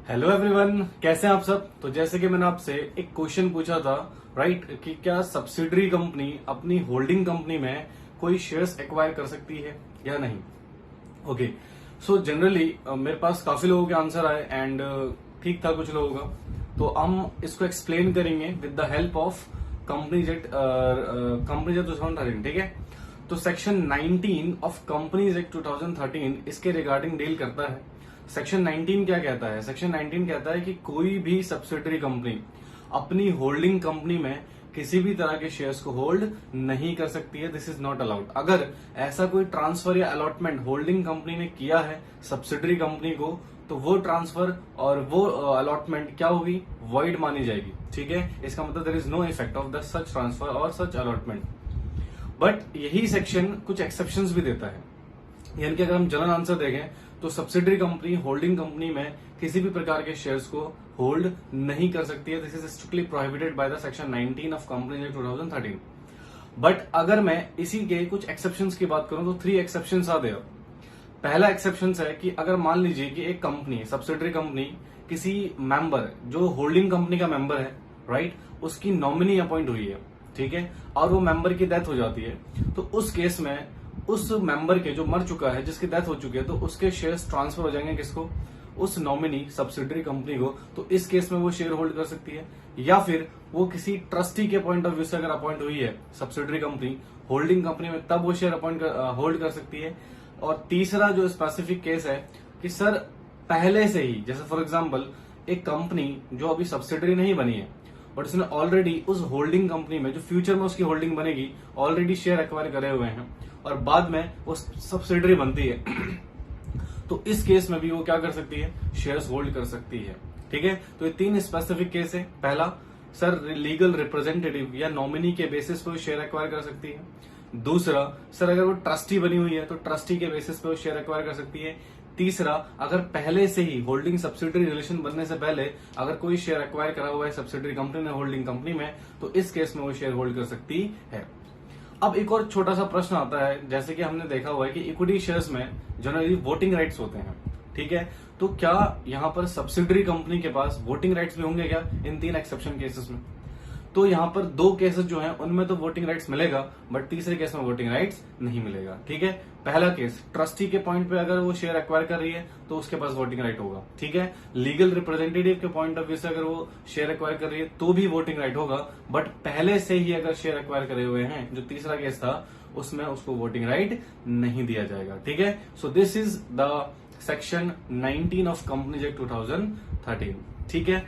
Hello everyone, कैसे हैं आप सब। तो जैसे कि मैंने आपसे एक क्वेश्चन पूछा था, राइट, कि क्या सब्सिडरी कंपनी अपनी होल्डिंग कंपनी में कोई शेयर्स एक्वायर कर सकती है या नहीं। ओके, सो जनरली मेरे पास काफी लोगों के आंसर आए एंड ठीक था कुछ लोगों का। तो हम इसको एक्सप्लेन करेंगे with the help of companies act 2013, ठीक है। तो सेक्शन 19 ऑफ कंपनीज एक्ट 2013 इसके रिगार्डिंग डील करता है। सेक्शन 19 क्या कहता है? सेक्शन 19 कहता है कि कोई भी सब्सिडरी कंपनी अपनी होल्डिंग कंपनी में किसी भी तरह के शेयर्स को होल्ड नहीं कर सकती है। This is not allowed. अगर ऐसा कोई ट्रांसफर या अलॉटमेंट होल्डिंग कंपनी ने किया है सब्सिडरी कंपनी को, तो वो ट्रांसफर और वो अलॉटमेंट क्या होगी? वॉइड मानी जाएगी, ठीक है। इसका मतलब there is no effect of the such transfer और सच अलॉटमेंट। बट यही सेक्शन कुछ एक्सेप्शंस भी देता है। यानी कि अगर हम जनरल आंसर देखें तो सब्सिडरी कंपनी होल्डिंग कंपनी में किसी भी प्रकार के शेयर्स को होल्ड नहीं कर सकती है। This is strictly prohibited by the section 19 of companies act 2013। But अगर मैं इसी के कुछ एक्सेप्शंस की बात करूं तो 3 एक्सेप्शंस आर देयर। पहला एक्सेप्शन है कि अगर मान लीजिए कि एक कंपनी, सब्सिडरी कंपनी, किसी मेंबर जो होल्डिंग कंपनी का मेंबर है, राइट, उसकी नॉमिनी अपॉइंट हुई है, ठीक है, और वो मेंबर की डेथ हो जाती है, तो उस केस में उस मेंबर के जो मर चुका है, जिसकी डेथ हो चुकी है, तो उसके शेयर्स ट्रांसफर हो जाएंगे किसको? उस नॉमिनी सब्सिडरी कंपनी को। तो इस केस में वो शेयर होल्ड कर सकती है। या फिर वो किसी ट्रस्टी के पॉइंट ऑफ व्यू से अगर अपॉइंट हुई है सब्सिडरी कंपनी होल्डिंग कंपनी में, तब वो शेयर होल्ड कर सकती है। और तीसरा जो स्पेसिफिक केस है कि सर पहले से ही, जैसे फॉर एग्जाम्पल एक कंपनी जो अभी सब्सिडरी नहीं बनी है बट उसने ऑलरेडी उस होल्डिंग कंपनी में, जो फ्यूचर में उसकी होल्डिंग बनेगी, ऑलरेडी शेयर एक्वायर करे हुए हैं और बाद में वो सब्सिडरी बनती है तो इस केस में भी वो क्या कर सकती है? शेयर्स होल्ड कर सकती है, ठीक है। तो ये 3 स्पेसिफिक केस है। पहला, सर लीगल रिप्रेजेंटेटिव या नॉमिनी के बेसिस पे वो शेयर एक्वायर कर सकती है। दूसरा, सर अगर वो ट्रस्टी बनी हुई है तो ट्रस्टी के बेसिस पे वो शेयर एक्वायर कर सकती है। तीसरा, अगर पहले से ही होल्डिंग सब्सिडरी रिलेशन बनने से पहले अगर कोई शेयर एक्वायर करा हुआ है सब्सिडरी कंपनी ने होल्डिंग कंपनी में, तो इस केस में वो शेयर होल्ड कर सकती है। अब एक और छोटा सा प्रश्न आता है, जैसे कि हमने देखा हुआ है कि इक्विटी शेयर्स में जनरली वोटिंग राइट्स होते हैं, ठीक है। तो क्या यहां पर सब्सिडरी कंपनी के पास वोटिंग राइट्स भी होंगे क्या इन 3 एक्सेप्शन केसेस में? तो यहां पर 2 केसेस जो हैं उनमें तो वोटिंग राइट्स मिलेगा, बट तीसरे केस में वोटिंग राइट्स नहीं मिलेगा, ठीक है। पहला केस, ट्रस्टी के पॉइंट पे अगर वो शेयर एक्वायर कर रही है तो उसके पास वोटिंग राइट होगा, ठीक है। लीगल रिप्रेजेंटेटिव के पॉइंट ऑफ व्यू से अगर वो शेयर एक्वायर कर रही है तो भी वोटिंग राइट होगा, बट पहले से ही अगर शेयर एक्वायर करे हुए हैं, जो तीसरा केस था, उसमें उसको वोटिंग राइट नहीं दिया जाएगा, ठीक है। So this is the section 19 of companies act 2013, ठीक है।